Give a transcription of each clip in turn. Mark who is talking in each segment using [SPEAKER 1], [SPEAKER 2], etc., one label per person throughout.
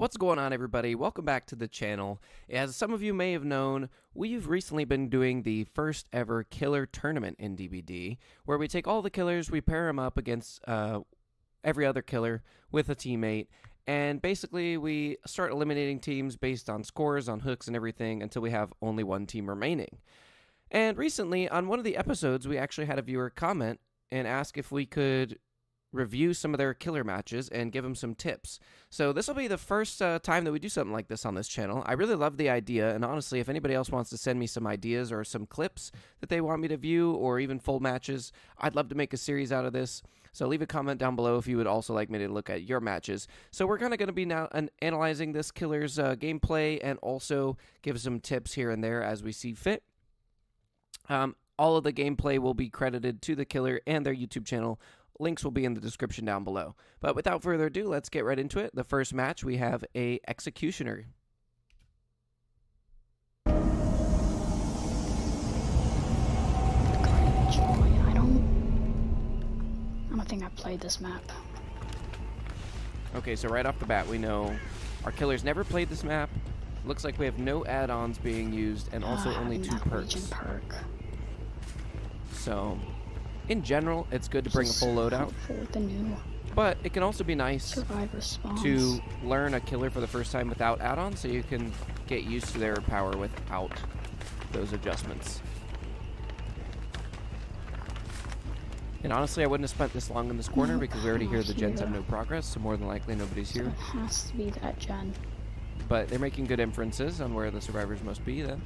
[SPEAKER 1] What's going on, everybody? Welcome back to the channel. As some of you may have known, we've recently been doing the first ever killer tournament in DBD, where we take all the killers, we pair them up against every other killer with a teammate, and basically we start eliminating teams based on scores, on hooks, and everything until we have only one team remaining. And recently, on one of the episodes, we actually had a viewer comment and ask if we could review some of their killer matches and give them some tips. So this will be the first time that we do something like this on this channel. I really love the idea, and honestly, if anybody else wants to send me some ideas or some clips that they want me to view, or even full matches, I'd love to make a series out of this. So leave a comment down below if you would also like me to look at your matches. So we're kind of going to be now analyzing this killer's gameplay and also give some tips here and there as we see fit. All of the gameplay will be credited to the killer and their YouTube channel. Links will be in the description down below. But without further ado, let's get right into it. The first match, we have a Executioner.
[SPEAKER 2] I don't think I played this map.
[SPEAKER 1] Okay, so right off the bat, we know our killer's never played this map. Looks like we have no add-ons being used, and also only 2 perks. So, in general, it's good to bring a full loadout, but it can also be nice to learn a killer for the first time without add-ons, so you can get used to their power without those adjustments. And honestly, I wouldn't have spent this long in this corner because we already hear the gens have no progress, so more than likely nobody's here.
[SPEAKER 2] It has to be that gen.
[SPEAKER 1] But they're making good inferences on where the survivors must be then.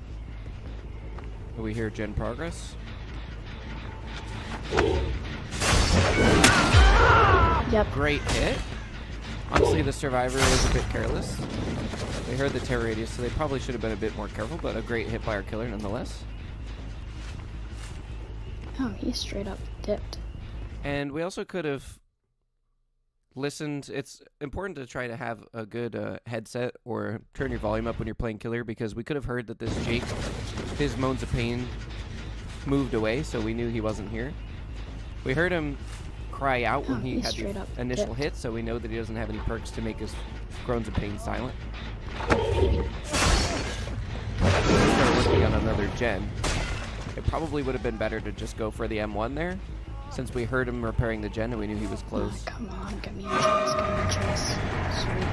[SPEAKER 1] We hear gen progress.
[SPEAKER 2] Yep.
[SPEAKER 1] Great hit. Honestly, the survivor was a bit careless. They heard the terror radius, so they probably should have been a bit more careful, but a great hit by our killer nonetheless.
[SPEAKER 2] Oh, he straight up dipped.
[SPEAKER 1] And we also could have listened. It's important to try to have a good headset or turn your volume up when you're playing killer, because we could have heard that this Jake, his moans of pain, moved away, so we knew he wasn't here. We heard him cry out when he had the initial hit, so we know that he doesn't have any perks to make his groans of pain silent. Start working on another gen. It probably would have been better to just go for the M1 there, since we heard him repairing the gen and we knew he was close.
[SPEAKER 2] Oh, come on, give me a chance, give me a chance. Sweet.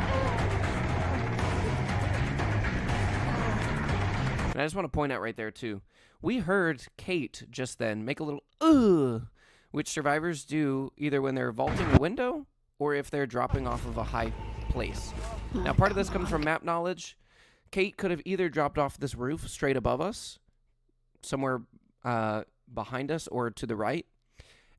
[SPEAKER 1] And I just want to point out right there too, we heard Kate just then make a little ugh, which survivors do either when they're vaulting a window or if they're dropping off of a high place. Now, part of this comes from map knowledge. Kate could have either dropped off this roof straight above us, somewhere behind us or to the right,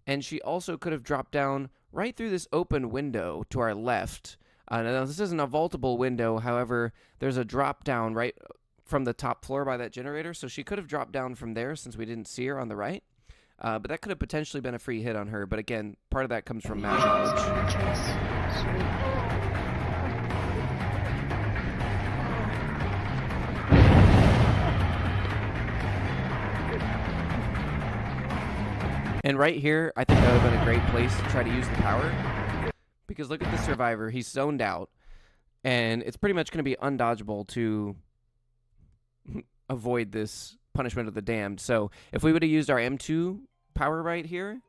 [SPEAKER 1] and she also could have dropped down right through this open window to our left. Now, this isn't a vaultable window, however, there's a drop down right from the top floor by that generator, so she could have dropped down from there since we didn't see her on the right. But that could have potentially been a free hit on her, but again, part of that comes from map knowledge. And right here, I think that would have been a great place to try to use the power, because look at the survivor, he's zoned out, and it's pretty much going to be undodgeable to avoid this punishment of the damned. So if we would have used our M2 power right here,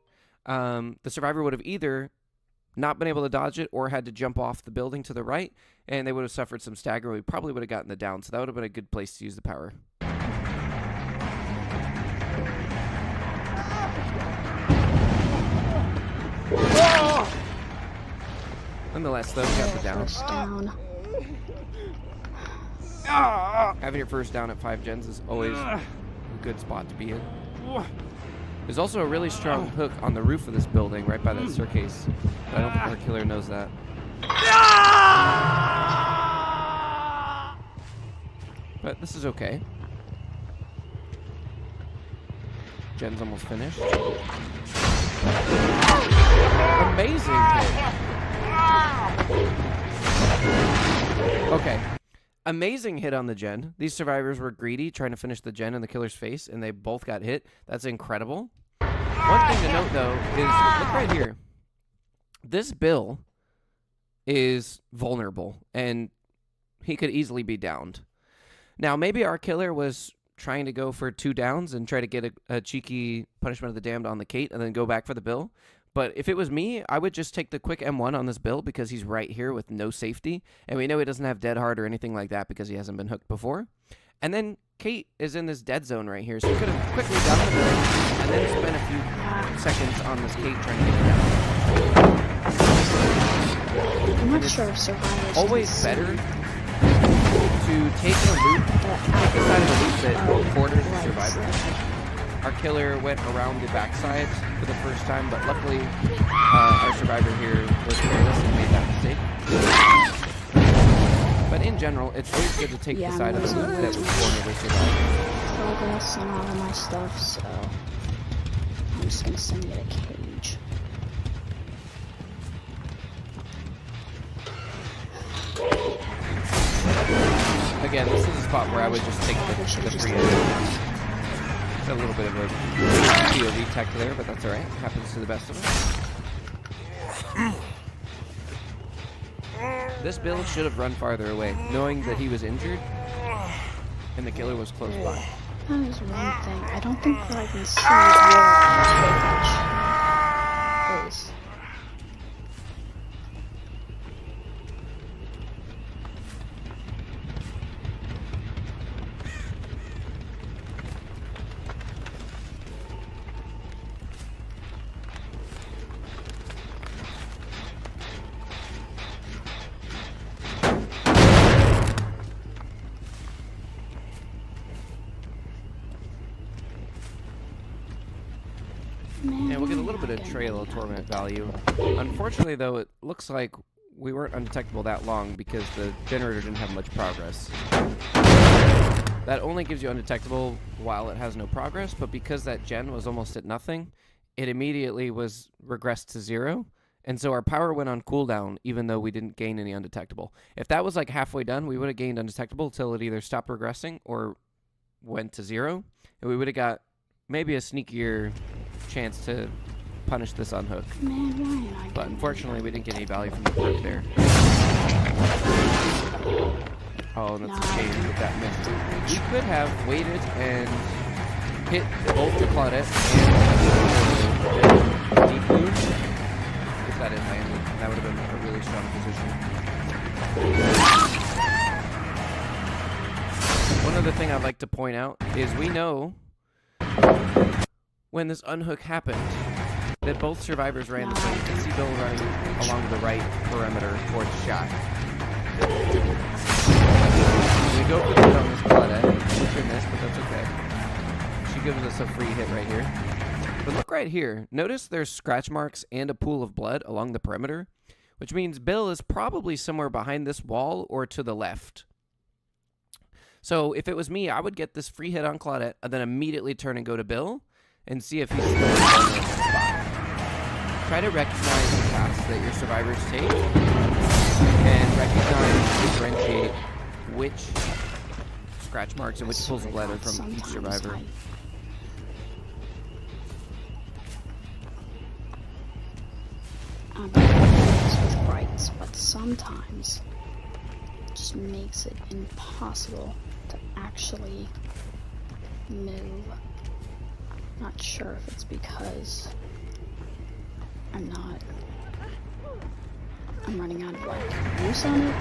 [SPEAKER 1] the survivor would have either not been able to dodge it or had to jump off the building to the right, and they would have suffered some stagger. We probably would have gotten the down, so that would have been a good place to use the power. Nonetheless, though, we got the down. Having your first down at 5 gens is always a good spot to be in. There's also a really strong hook on the roof of this building, right by that staircase. But I don't think our killer knows that. But this is okay. Gen's almost finished. Amazing hit. Okay. Amazing hit on the gen. These survivors were greedy, trying to finish the gen in the killer's face, and they both got hit. That's incredible. One thing to note, though, is look right here. This Bill is vulnerable, and he could easily be downed. Now, maybe our killer was trying to go for 2 downs and try to get a cheeky Punishment of the Damned on the Kate and then go back for the Bill. But if it was me, I would just take the quick M1 on this Bill because he's right here with no safety. And we know he doesn't have dead hard or anything like that because he hasn't been hooked before. And then Kate is in this dead zone right here. So he could have quickly done the Bill and then spent a few seconds on this Kate trying to get it down.
[SPEAKER 2] I'm not sure if survivors
[SPEAKER 1] Always
[SPEAKER 2] can
[SPEAKER 1] better
[SPEAKER 2] see
[SPEAKER 1] to take a loop, take the side of the loop that quarters the
[SPEAKER 2] lights.
[SPEAKER 1] survivor. Our killer went around the backside for the first time, but luckily our survivor here was careless and made that mistake. But in general, it's always good to take the side of the loop that would corner the survivor.
[SPEAKER 2] progress on all of my stuff, so I'm just gonna send you to cage.
[SPEAKER 1] Again, this is a spot where I would just take the free edge. It's a little bit of a POV tech there, but that's alright. Happens to the best of us. This Bill should have run farther away, knowing that he was injured and the killer was close by.
[SPEAKER 2] That is one thing. I don't think that I can see your cage. Please.
[SPEAKER 1] Yeah, we'll get a little bit of Trail of Torment value. Unfortunately, though, it looks like we weren't undetectable that long because the generator didn't have much progress. That only gives you undetectable while it has no progress, but because that gen was almost at nothing, it immediately was regressed to 0, and so our power went on cooldown even though we didn't gain any undetectable. If that was like halfway done, we would have gained undetectable till it either stopped regressing or went to 0, and we would have got maybe a sneakier chance to punish this unhook.
[SPEAKER 2] Man, Ryan, I
[SPEAKER 1] But
[SPEAKER 2] didn't
[SPEAKER 1] unfortunately, we didn't get any value from the perk there. Oh, and that's a shame that that missed. We could have waited and hit both the Claudette and the Deep Blue if that had landed. That would have been a really strong position. One other thing I'd like to point out is we know when this unhook happened that both survivors ran the same. You can see Bill running along the right perimeter towards Shack. We go for the hit on this Claudette, which we missed, but that's okay. She gives us a free hit right here. But look right here. Notice there's scratch marks and a pool of blood along the perimeter, which means Bill is probably somewhere behind this wall or to the left. So if it was me, I would get this free hit on Claudette and then immediately turn and go to Bill and see if he's still in the spot. Try to recognize the paths that your survivors take and recognize, differentiate which scratch marks and which pools of blood are from each survivor.
[SPEAKER 2] I'm with brights, but sometimes it just makes it impossible to actually move. Not sure if it's because I'm running out of like use on it.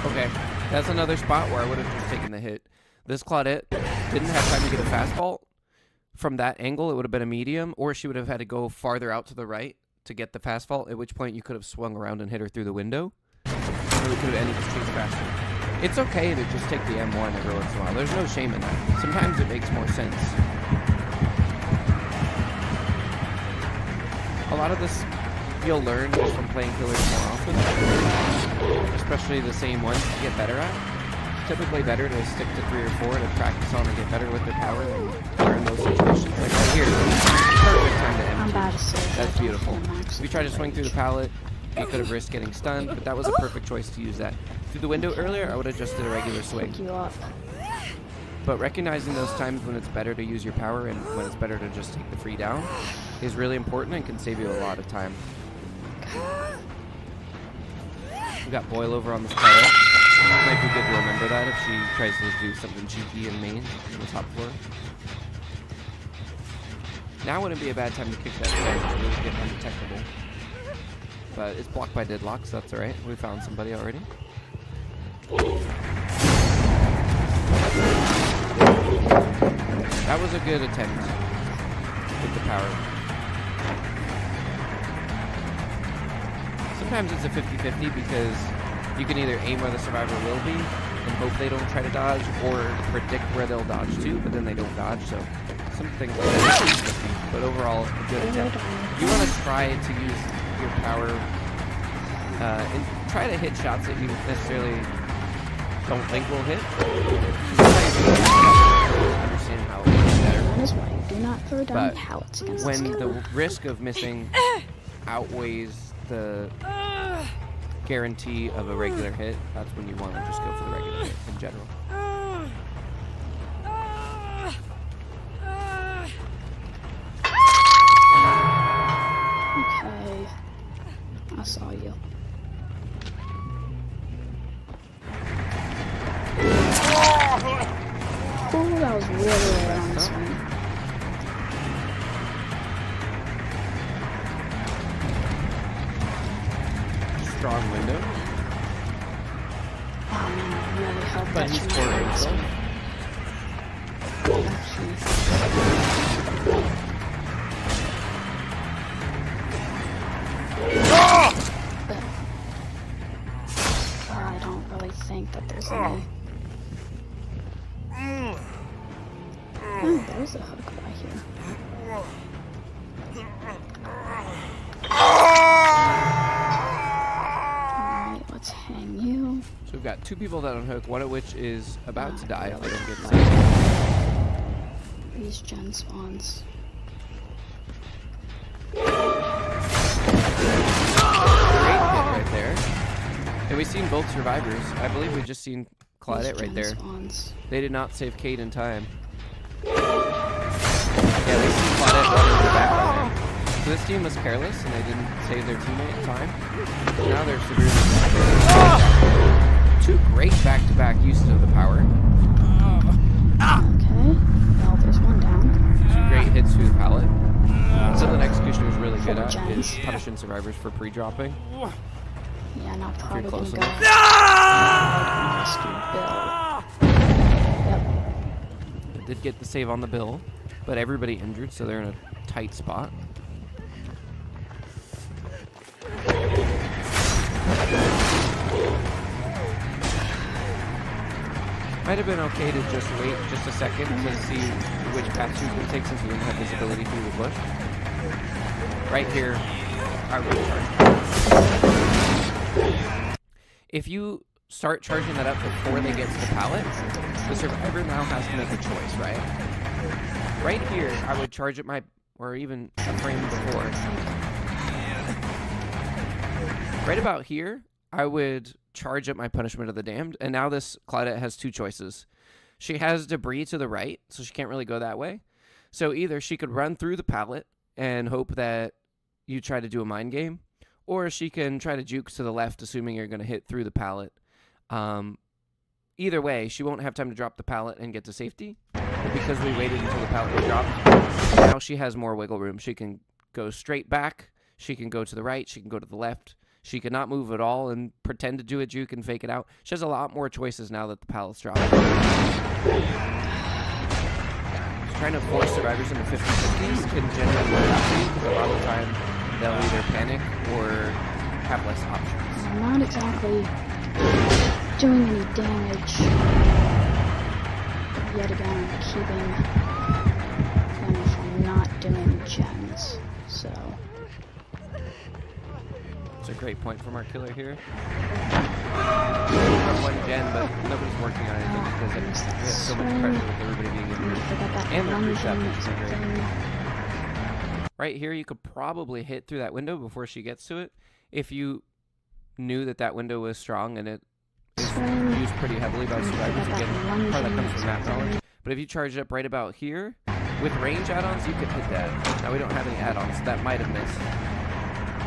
[SPEAKER 1] Okay, that's another spot where I would have just taken the hit. This Claudette didn't have time to get a fastball. From that angle, it would have been a medium, or she would have had to go farther out to the right to get the fastball, at which point you could have swung around and hit her through the window. And we could have ended this chase faster. It's okay to just take the M1 every once in a while. There's no shame in that. Sometimes it makes more sense. A lot of this you'll learn just from playing killers more often, especially the same ones to get better at. It's typically better to stick to 3 or 4 to practice on and get better with their power than learn those situations. Like right here, perfect time to
[SPEAKER 2] I'm
[SPEAKER 1] M2.
[SPEAKER 2] about to say
[SPEAKER 1] That's beautiful. If you try to swing through the pallet, you could have risked getting stunned, but that was a perfect choice to use that. Through the window earlier, I would have just did a regular swing.
[SPEAKER 2] Pick you up.
[SPEAKER 1] But recognizing those times when it's better to use your power and when it's better to just take the free down is really important and can save you a lot of time. We got Boil over on this planet. Might be good to remember that if she tries to do something cheeky in main on the top floor. Now wouldn't be a bad time to kick that guy, just really get undetectable. But it's blocked by deadlock, so that's alright. We found somebody already. That was a good attempt with the power. Sometimes it's a 50-50 because you can either aim where the survivor will be and hope they don't try to dodge, or predict where they'll dodge to, but then they don't dodge, so some things like that are 50-50, but overall, a good attempt. You want to try to use your power and try to hit shots that you necessarily don't think will hit. Understand how it works better.
[SPEAKER 2] That is why you do not throw down pallets against
[SPEAKER 1] when
[SPEAKER 2] this
[SPEAKER 1] the
[SPEAKER 2] killer.
[SPEAKER 1] risk of missing outweighs the guarantee of a regular hit, that's when you want to just go for the regular hit in general.
[SPEAKER 2] Okay. I saw you. Oh, that was really right on this one.
[SPEAKER 1] Strong window.
[SPEAKER 2] Oh man, I really hope
[SPEAKER 1] But
[SPEAKER 2] that
[SPEAKER 1] he's
[SPEAKER 2] she
[SPEAKER 1] cornering
[SPEAKER 2] makes
[SPEAKER 1] himself.
[SPEAKER 2] I don't really think that there's any. Oh, there's a hook right here. Alright, let's hang you.
[SPEAKER 1] So we've got two people that unhook, one of which is about to die if they don't get saved.
[SPEAKER 2] These gen spawns.
[SPEAKER 1] Great hit right there. And we've seen both survivors. I believe we just seen Claudette right there.
[SPEAKER 2] Spawns.
[SPEAKER 1] They did not save Cade in time. Yeah, they see Claudette running in the background there. So this team was careless and they didn't save their teammate in time. So now they're severely Two great back-to-back uses of the power.
[SPEAKER 2] Okay. Well, there's one down.
[SPEAKER 1] Two great hits through the pallet. Something Executioner is really good
[SPEAKER 2] Full
[SPEAKER 1] at
[SPEAKER 2] gens.
[SPEAKER 1] is punishing survivors for pre-dropping.
[SPEAKER 2] Yeah, now probably gonna
[SPEAKER 1] close
[SPEAKER 2] go
[SPEAKER 1] enough.
[SPEAKER 2] rescue Bill. Yep.
[SPEAKER 1] Did get the save on the bill, but everybody injured, so they're in a tight spot. Might have been okay to just wait just a second to see which path she was going to take since we didn't have visibility through the bush. Right here, I would charge. If you start charging that up before they get to the pallet, the survivor now has to make a choice, right? Right here, I would charge at or even a frame before. Right about here, I would charge at my Punishment of the Damned, and now this Claudette has two choices. She has debris to the right, so she can't really go that way. So either she could run through the pallet and hope that you try to do a mind game, or she can try to juke to the left, assuming you're going to hit through the pallet. Either way, she won't have time to drop the pallet and get to safety. But because we waited until the pallet was dropped, now she has more wiggle room. She can go straight back, she can go to the right, she can go to the left. She cannot move at all and pretend to do a juke and fake it out. She has a lot more choices now that the pallet's dropped. She's trying to force survivors into 50-50s can generally work out for you because a lot of the time they'll either panic or have less options.
[SPEAKER 2] I'm not exactly doing any damage. Yet again, I'm keeping them from not doing gens. So.
[SPEAKER 1] It's a great point from our killer here. We have one gen, but nobody's working on anything because we have so much pressure with everybody being injured. And their crew shot which isn't great. Right here, you could probably hit through that window before she gets to it if you knew that that window was strong and it is used pretty heavily by survivors. Again, part of that comes from map knowledge. But if you charge it up right about here, with range add-ons, you could hit that. Now, we don't have any add-ons, so that might have missed.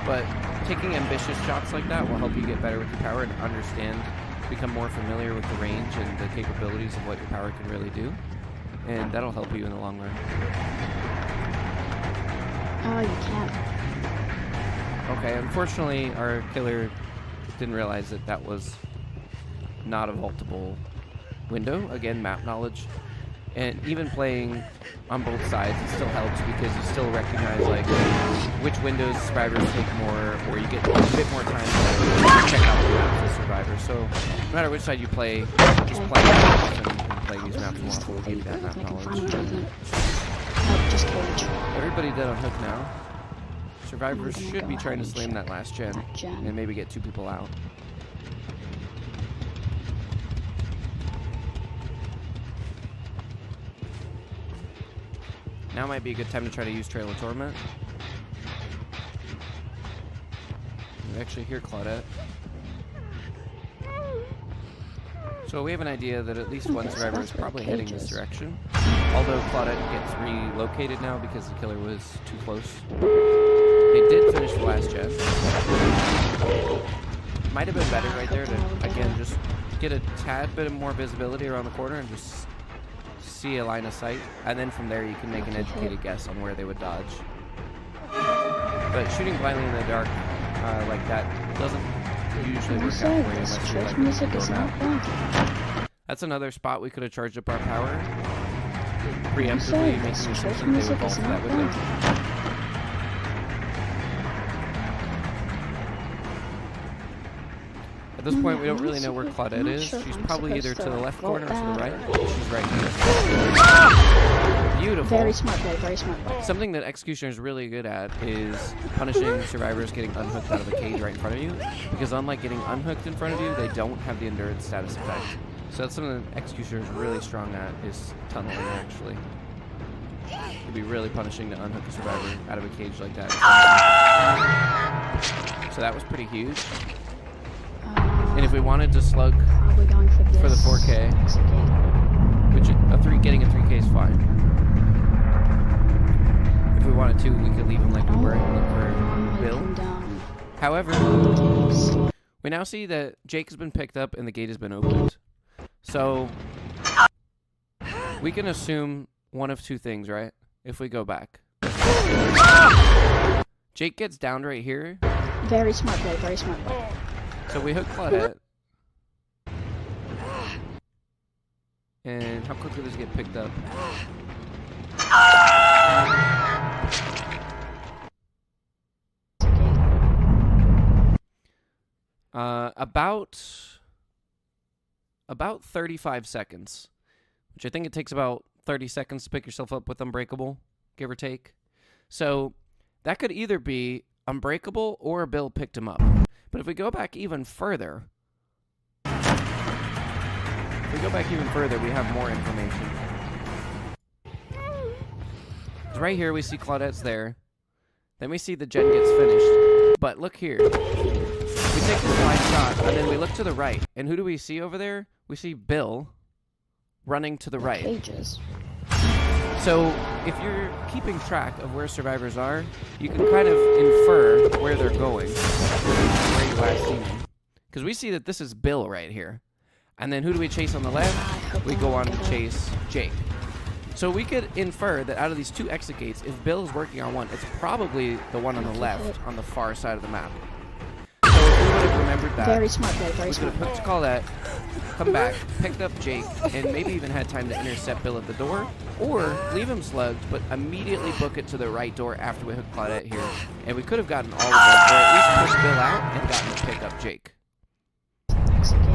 [SPEAKER 1] But taking ambitious shots like that will help you get better with your power and understand, become more familiar with the range and the capabilities of what your power can really do. And that'll help you in the long run.
[SPEAKER 2] Oh, you can't.
[SPEAKER 1] Okay, unfortunately, our killer didn't realize that that was not a vaultable window. Again, map knowledge. And even playing on both sides, it still helps because you still recognize like which windows survivors take more, or you get a bit more time to check out the maps as survivors. So no matter which side you play, just play maps and play these maps more often will give you that map knowledge.
[SPEAKER 2] Nope, just cage.
[SPEAKER 1] Everybody dead on hook now. Survivors
[SPEAKER 2] I'm gonna
[SPEAKER 1] should
[SPEAKER 2] go
[SPEAKER 1] be
[SPEAKER 2] ahead
[SPEAKER 1] trying to
[SPEAKER 2] and
[SPEAKER 1] slam
[SPEAKER 2] check
[SPEAKER 1] that last gen
[SPEAKER 2] that gen.
[SPEAKER 1] and maybe get 2 people out. Now might be a good time to try to use Trail of Torment. We actually hear Claudette. So we have an idea that at least one
[SPEAKER 2] Okay, so
[SPEAKER 1] survivor
[SPEAKER 2] that's
[SPEAKER 1] is
[SPEAKER 2] where
[SPEAKER 1] probably
[SPEAKER 2] the
[SPEAKER 1] heading
[SPEAKER 2] cage
[SPEAKER 1] this
[SPEAKER 2] is.
[SPEAKER 1] direction. Although Claudette gets relocated now because the killer was too close. They did finish the last gen. Might have been better right there to, again, just get a tad bit of more visibility around the corner and just see a line of sight. And then from there you can make an educated guess on where they would dodge. But shooting blindly in the dark like that doesn't usually work out for you unless you're
[SPEAKER 2] Church
[SPEAKER 1] like
[SPEAKER 2] music
[SPEAKER 1] a
[SPEAKER 2] is
[SPEAKER 1] door
[SPEAKER 2] not
[SPEAKER 1] map.
[SPEAKER 2] bad.
[SPEAKER 1] That's another spot we could have charged up our power.
[SPEAKER 2] I'm
[SPEAKER 1] Preemptively
[SPEAKER 2] saying
[SPEAKER 1] making
[SPEAKER 2] this
[SPEAKER 1] the
[SPEAKER 2] church
[SPEAKER 1] assumption they would
[SPEAKER 2] music
[SPEAKER 1] vault
[SPEAKER 2] is
[SPEAKER 1] to
[SPEAKER 2] not
[SPEAKER 1] that window.
[SPEAKER 2] bad.
[SPEAKER 1] At this point, we don't really know where Claudette is. She's probably either to the left corner or to the right. She's right here. Beautiful.
[SPEAKER 2] Very smart play, very smart play.
[SPEAKER 1] Something that Executioner is really good at is punishing survivors getting unhooked out of a cage right in front of you. Because unlike getting unhooked in front of you, they don't have the endurance status effect. So that's something that Executioner is really strong at, is tunneling actually. It'd be really punishing to unhook a survivor out of a cage like that. So that was pretty huge. And if we wanted to slug
[SPEAKER 2] Probably going for this.
[SPEAKER 1] for the 4K,
[SPEAKER 2] Exit gate.
[SPEAKER 1] which getting a 3K is fine. If we wanted to, we could leave him like we were and look for Bill.
[SPEAKER 2] Come down.
[SPEAKER 1] However,
[SPEAKER 2] Next.
[SPEAKER 1] we now see that Jake has been picked up and the gate has been opened. So we can assume one of 2 things, right? If we go back. Jake gets downed right here.
[SPEAKER 2] Very smart play, very smart play.
[SPEAKER 1] So we hook Claudette. And how quickly does it get picked up? About 35 seconds, which I think it takes about 30 seconds to pick yourself up with Unbreakable, give or take. So that could either be Unbreakable or Bill picked him up. But if we go back even further, we have more information. 'Cause right here we see Claudette's there. Then we see the gen gets finished. But look here. We take this wide shot, and then we look to the right. And who do we see over there? We see Bill running to the right.
[SPEAKER 2] Cages.
[SPEAKER 1] So if you're keeping track of where survivors are, you can kind of infer where they're going, where you last seen them. Because we see that this is Bill right here. And then who do we chase on the left? We go on to chase Jake. So we could infer that out of these 2 exit gates, if Bill is working on one, it's probably the one on the left, on the far side of the map. So if we would have remembered that,
[SPEAKER 2] Very smart play, very
[SPEAKER 1] we could
[SPEAKER 2] smart
[SPEAKER 1] have
[SPEAKER 2] play.
[SPEAKER 1] hooked Claudette, come back, picked up Jake, and maybe even had time to intercept Bill at the door, or leave him slugged, but immediately book it to the right door after we hook Claudette here. And we could have gotten all of them, or at least pushed Bill out and gotten to pick up Jake.
[SPEAKER 2] Exit gate.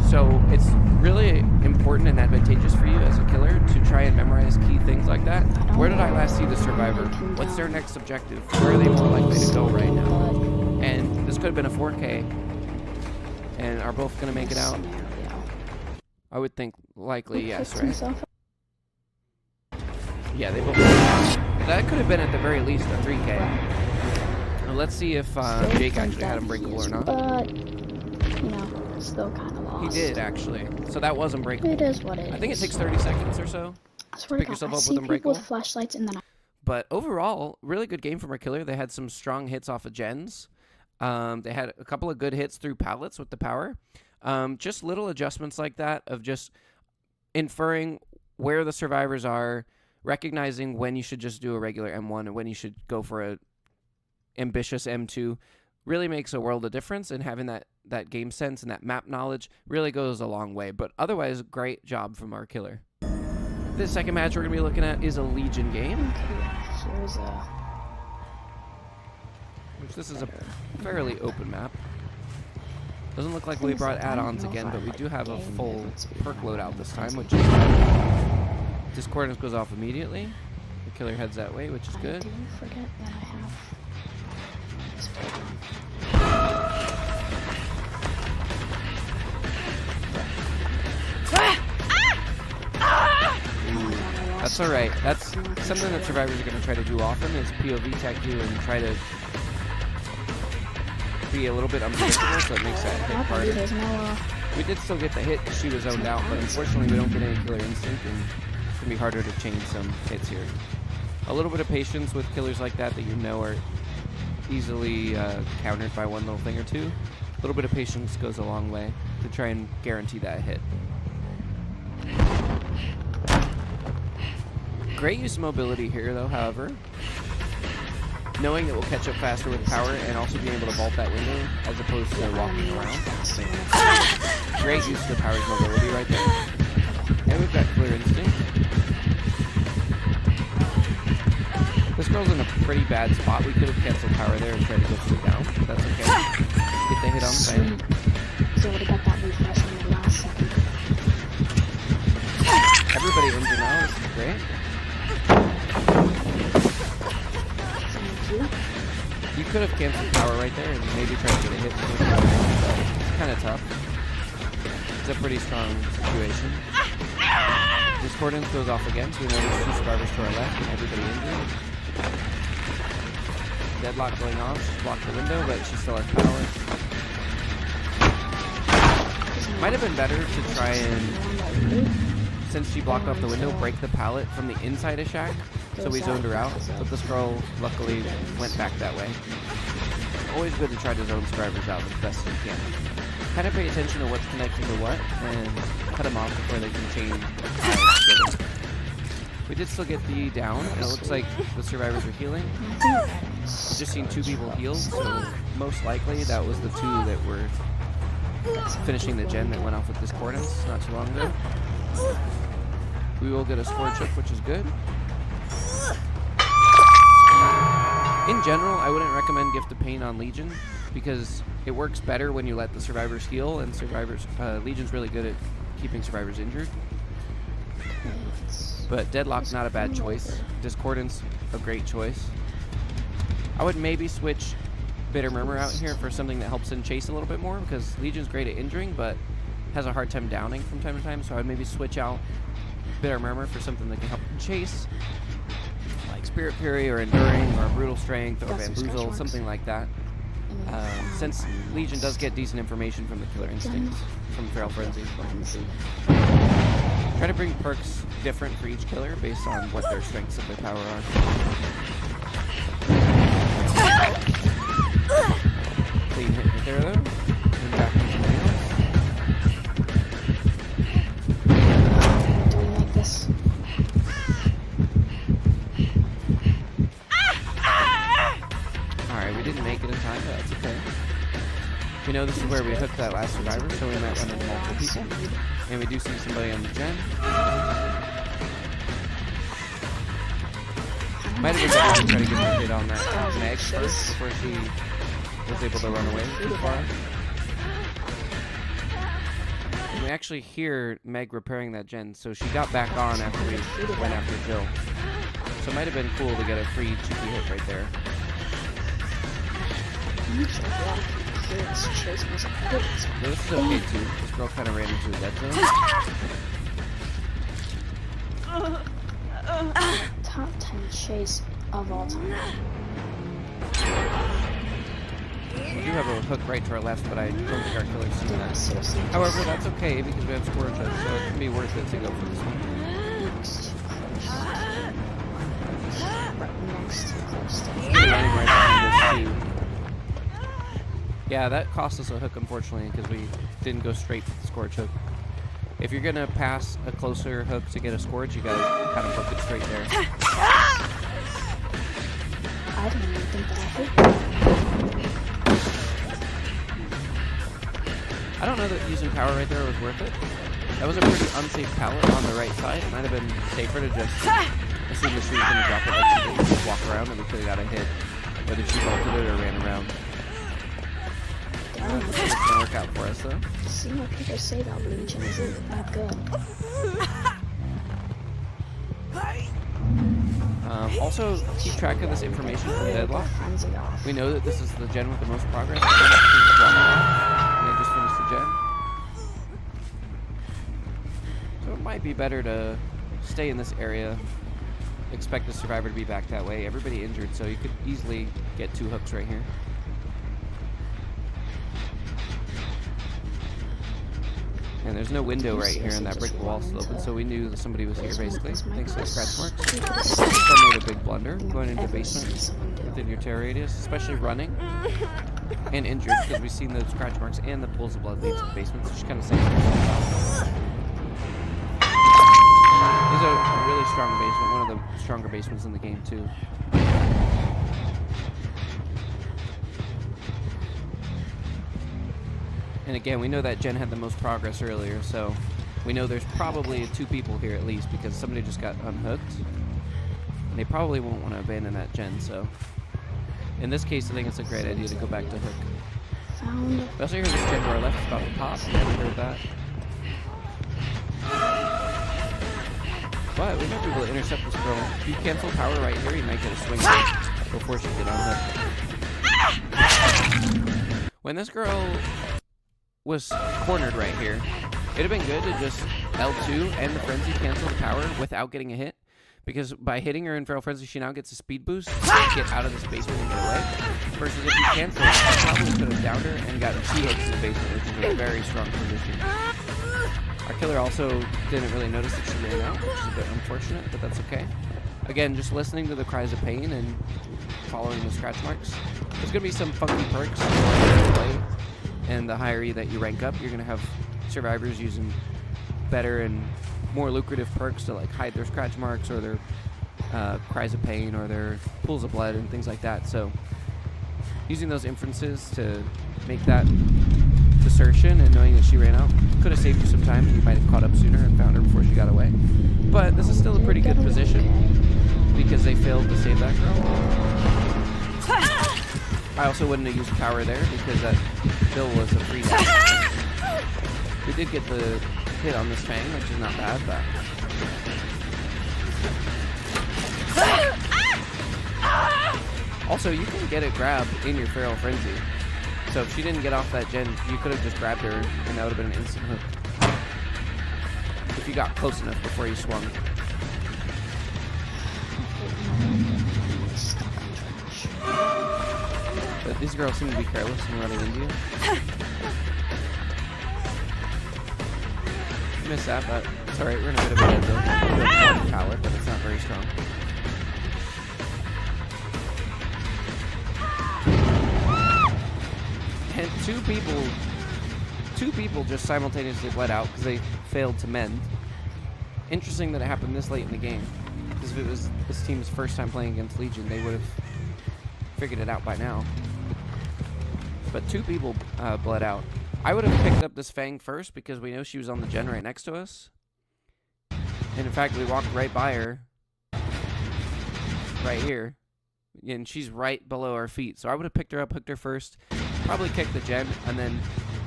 [SPEAKER 1] So it's really important and advantageous for you as a killer to try and memorize key things like that. Where did I last see the survivor? What's their next objective? Where are they more likely to go right now? And this could have been a 4K. And are both going to make it out?
[SPEAKER 2] Scenario.
[SPEAKER 1] I would think likely yes,
[SPEAKER 2] Fixed
[SPEAKER 1] right?
[SPEAKER 2] himself.
[SPEAKER 1] Yeah, they both. That could have been at the very least a 3K. Now let's see if
[SPEAKER 2] Still
[SPEAKER 1] Jake
[SPEAKER 2] think
[SPEAKER 1] actually had
[SPEAKER 2] that
[SPEAKER 1] Unbreakable
[SPEAKER 2] he
[SPEAKER 1] or
[SPEAKER 2] is,
[SPEAKER 1] not.
[SPEAKER 2] But, still kind of lost.
[SPEAKER 1] He did, actually. So that was Unbreakable.
[SPEAKER 2] It is what it is.
[SPEAKER 1] I think it takes 30 seconds or so.
[SPEAKER 2] I swear
[SPEAKER 1] pick
[SPEAKER 2] to God,
[SPEAKER 1] yourself
[SPEAKER 2] I
[SPEAKER 1] up
[SPEAKER 2] see
[SPEAKER 1] with
[SPEAKER 2] people
[SPEAKER 1] Unbreakable.
[SPEAKER 2] with flashlights and then
[SPEAKER 1] But overall, really good game from our killer. They had some strong hits off of gens. They had a couple of good hits through pallets with the power. Just little adjustments like that of just inferring where the survivors are, recognizing when you should just do a regular M1 and when you should go for a ambitious M2 really makes a world of difference, and having that game sense and that map knowledge really goes a long way. But otherwise, great job from our killer. The second match we're going to be looking at is a Legion game.
[SPEAKER 2] Okay, here's a...
[SPEAKER 1] This is a fairly open map. Doesn't look like we brought add-ons again, but we do have a full perk loadout this time, which is Discordance goes off immediately. The killer heads that way, which is good.
[SPEAKER 2] I do forget that I have this program.
[SPEAKER 1] That's alright. That's something that survivors are going to try to do often, is POV tech you and try to be a little bit unpredictable, so it makes that hit harder.
[SPEAKER 2] There's no,
[SPEAKER 1] We did still get the hit because she was zoned out, but unfortunately we don't get any killer instinct, and it's going to be harder to change some hits here. A little bit of patience with killers like that you know are easily countered by one little thing or two. A little bit of patience goes a long way to try and guarantee that hit. Great use of mobility here, though, however. Knowing that we'll catch up faster with power and also being able to vault that window as opposed to walking around. Great use of the power's mobility right there. And we've got clear instinct. This girl's in a pretty bad spot. We could have canceled power there and tried to go straight down. That's okay. Get the hit on site.
[SPEAKER 2] So I would have got that refresh in the last second.
[SPEAKER 1] Everybody injured now. This is great. You could have canceled power right there and maybe tried to get a hit. It's kind of tough. It's a pretty strong situation. Discordance goes off again, so we know there's two survivors to our left and everybody injured. Deadlock going off. She blocked the window, but she still has power. Might have been better to try and, since she blocked off the window, break the pallet from the inside of Shack, so we zoned her out, but this girl luckily went back that way. Always good to try to zone survivors out as best as you can. Kind of pay attention to what's connected to what, and cut them off before they can change. We did still get the down, and it looks like the survivors are healing. Just seen two people healed, so most likely that was the two that were finishing the gen that went off with Discordance not too long ago. We will get a score chip, which is good. In general, I wouldn't recommend Gift of Pain on Legion because it works better when you let the survivors heal, and Legion's really good at keeping survivors injured. But Deadlock's not a bad choice. Discordance, a great choice. I would maybe switch Bitter Murmur out here for something that helps in chase a little bit more, because Legion's great at injuring, but has a hard time downing from time to time, so I would maybe switch out Bitter Murmur for something that can help in chase, like Spirit Fury or Enduring or Brutal Strength or Bamboozle, something like that. Since Legion does get decent information from the Killer Instinct, from Feral Frenzy. Try to bring perks different for each killer based on what their strengths of their power are. Clean hit right there though. And back on something else.
[SPEAKER 2] Do we make this?
[SPEAKER 1] Alright, we didn't make it in time, but that's okay. We know this is where we hooked that last survivor, so we might run into multiple people. And we do see somebody on the gen. Might have been better to try to get the hit on that Meg first before she was able to run away too far. And we actually hear Meg repairing that gen, so she got back on after we went after Jill. So it might have been cool to get a free cheeky hit right there.
[SPEAKER 2] This
[SPEAKER 1] is okay too. This girl kind of ran into a dead zone.
[SPEAKER 2] Top 10 chase of all time.
[SPEAKER 1] We do have a hook right to our left, but I don't think our killer's seen that. However, that's okay because we have score check, so it can be worth it to go for this one.
[SPEAKER 2] Next to close to.
[SPEAKER 1] Right behind this too. Yeah, that cost us a hook, unfortunately, because we didn't go straight for the Scourge hook. If you're gonna pass a closer hook to get a Scourge, you gotta kind of hook it straight there.
[SPEAKER 2] I didn't even think that I hit that.
[SPEAKER 1] I don't know that using power right there was worth it. That was a pretty unsafe pallet on the right side. It might have been safer to just assume that she was gonna drop it like she did, and just walk around, and we could have got a hit, whether she bolted it or ran around. It's gonna work out for us though.
[SPEAKER 2] See what people say about Legion isn't that good.
[SPEAKER 1] Also, keep track of this information from Deadlock.
[SPEAKER 2] Frenzy off.
[SPEAKER 1] We know that this is the gen with the most progress. And they just finished the gen. So it might be better to stay in this area. Expect the survivor to be back that way. Everybody injured, so you could easily get 2 hooks right here. And there's no window right here, and that brick wall still open, so we knew that somebody was here basically. Thanks to the scratch marks. Still made a big blunder going into the basement within your terror radius, especially running and injured, because we've seen the scratch marks and the pools of blood lead to the basement, so she's kind of safe. This is a really strong basement, one of the stronger basements in the game too. And again, we know that gen had the most progress earlier, so we know there's probably 2 people here at least, because somebody just got unhooked. And they probably won't want to abandon that gen, so in this case, I think it's a great idea to go back to hook.
[SPEAKER 2] Found.
[SPEAKER 1] We also heard this gen to our left is about to pop. You never heard that. But we might be able to intercept this girl. If you cancel power right here, you might get a swing before she get unhooked. When this girl was cornered right here, it'd have been good to just L2 and the Frenzy cancel the power without getting a hit, because by hitting her in Feral Frenzy, she now gets a speed boost to get out of this basement and get away, versus if you cancel, you probably could have downed her and gotten 2 hits in the basement, which is a very strong position. Our killer also didn't really notice that she ran out, which is a bit unfortunate, but that's okay. Again, just listening to the cries of pain and following the scratch marks. There's going to be some funky perks to play. And the higher that you rank up, you're going to have survivors using better and more lucrative perks to like hide their scratch marks or their cries of pain or their pools of blood and things like that. So using those inferences to make that assertion and knowing that she ran out could have saved you some time, and you might have caught up sooner and found her before she got away. But this is still a pretty good position because they failed to save that girl. I also wouldn't have used power there because that kill was a free one. We did get the hit on this Fang, which is not bad, but... Also, you can get it grabbed in your Feral Frenzy. So if she didn't get off that gen, you could have just grabbed her and that would have been an instant hook. If you got close enough before you swung. But these girls seem to be careless and running into you. You missed that, but it's alright, we're in a bit of a dead zone. We have a pallet, but it's not very strong. And two people just simultaneously bled out because they failed to mend. Interesting that it happened this late in the game. Because if it was this team's first time playing against Legion, they would have figured it out by now. But 2 people bled out. I would have picked up this Fang first because we know she was on the gen right next to us. And in fact, we walked right by her. Right here. And she's right below our feet. So I would have picked her up, hooked her first, probably kicked the gen, and then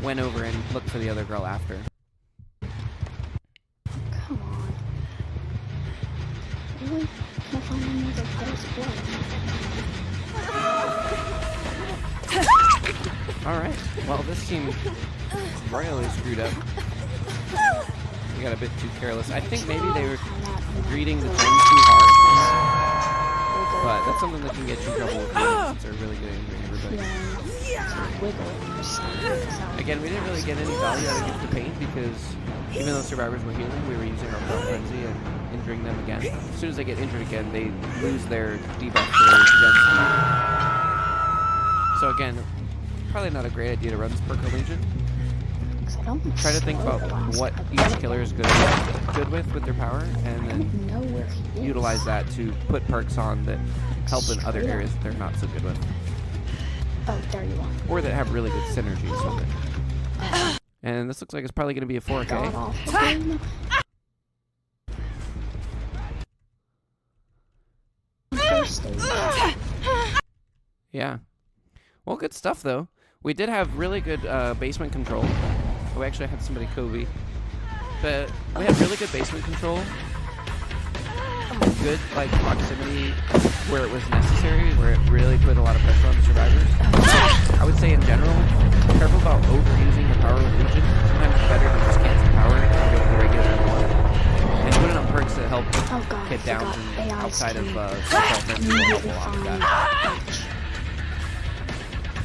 [SPEAKER 1] went over and looked for the other girl after.
[SPEAKER 2] Come on. Really? Can't find any other puddles of blood.
[SPEAKER 1] Alright. Well, this team royally screwed up. We got a bit too careless. I think maybe they were greeting the gen too hard. But that's something that can get you in trouble with since they're really good at injuring everybody. Again, we didn't really get any value out of Gift of Pain because even though survivors were healing, we were using our Feral Frenzy and injuring them again. As soon as they get injured again, they lose their debuff to their gen speed. So again, probably not a great idea to run this perk on Legion.
[SPEAKER 2] 'Cause I don't
[SPEAKER 1] Try to think
[SPEAKER 2] slow
[SPEAKER 1] about
[SPEAKER 2] the last
[SPEAKER 1] what
[SPEAKER 2] couple
[SPEAKER 1] each
[SPEAKER 2] of
[SPEAKER 1] killer is
[SPEAKER 2] them.
[SPEAKER 1] good with their power, and
[SPEAKER 2] I
[SPEAKER 1] then
[SPEAKER 2] don't know where he is.
[SPEAKER 1] utilize that to put perks on that help in other
[SPEAKER 2] Straight up.
[SPEAKER 1] areas that they're not so good with,
[SPEAKER 2] Oh, there you are.
[SPEAKER 1] or that have really good synergies with it. And this looks like it's probably going to be a 4K.
[SPEAKER 2] God awful game. First stage.
[SPEAKER 1] Yeah. Well, good stuff though. We did have really good basement control. We actually had somebody Kobe, but we had really good basement control. Good like proximity where it was necessary, where it really put a lot of pressure on the survivors. I would say in general, careful about overusing the power of Legion. Sometimes it's better to just cancel power and go for the regular one. And putting on perks that help
[SPEAKER 2] Oh god,
[SPEAKER 1] get
[SPEAKER 2] I
[SPEAKER 1] down
[SPEAKER 2] forgot.
[SPEAKER 1] and
[SPEAKER 2] AIs
[SPEAKER 1] outside of
[SPEAKER 2] can
[SPEAKER 1] self-defense will help
[SPEAKER 2] immediately
[SPEAKER 1] a lot with
[SPEAKER 2] find
[SPEAKER 1] that.
[SPEAKER 2] Dutch.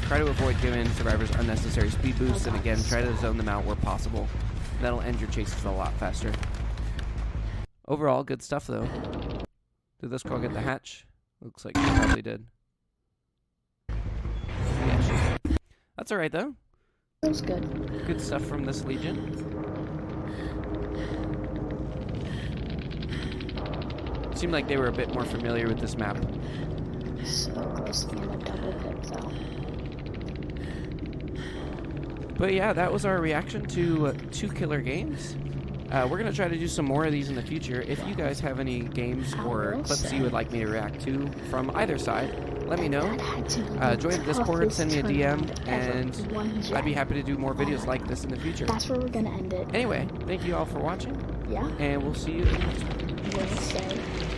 [SPEAKER 1] Try to avoid giving survivors unnecessary speed boosts, and
[SPEAKER 2] God.
[SPEAKER 1] again, try to zone them out where possible. That'll end your chases a lot faster. Overall, good stuff though. Did this girl get the hatch? Looks like she probably did. Yeah, she did. That's alright though.
[SPEAKER 2] Feels good.
[SPEAKER 1] Good stuff from this Legion. Seemed like they were a bit more familiar with this map.
[SPEAKER 2] So close to being a double hit though.
[SPEAKER 1] But yeah, that was our reaction to 2 killer games. We're going to try to do some more of these in the future. If you guys have any games or clips you would like me to react to from either side, let me know.
[SPEAKER 2] That had to be
[SPEAKER 1] Join the Discord,
[SPEAKER 2] toughest
[SPEAKER 1] send me a DM,
[SPEAKER 2] turnaround ever.
[SPEAKER 1] and
[SPEAKER 2] One
[SPEAKER 1] I'd be
[SPEAKER 2] jet.
[SPEAKER 1] happy to do more videos like this in the future.
[SPEAKER 2] That's where we're gonna end it.
[SPEAKER 1] Anyway, thank you all for watching,
[SPEAKER 2] Yeah.
[SPEAKER 1] and we'll see you in the next one.
[SPEAKER 2] Wednesday.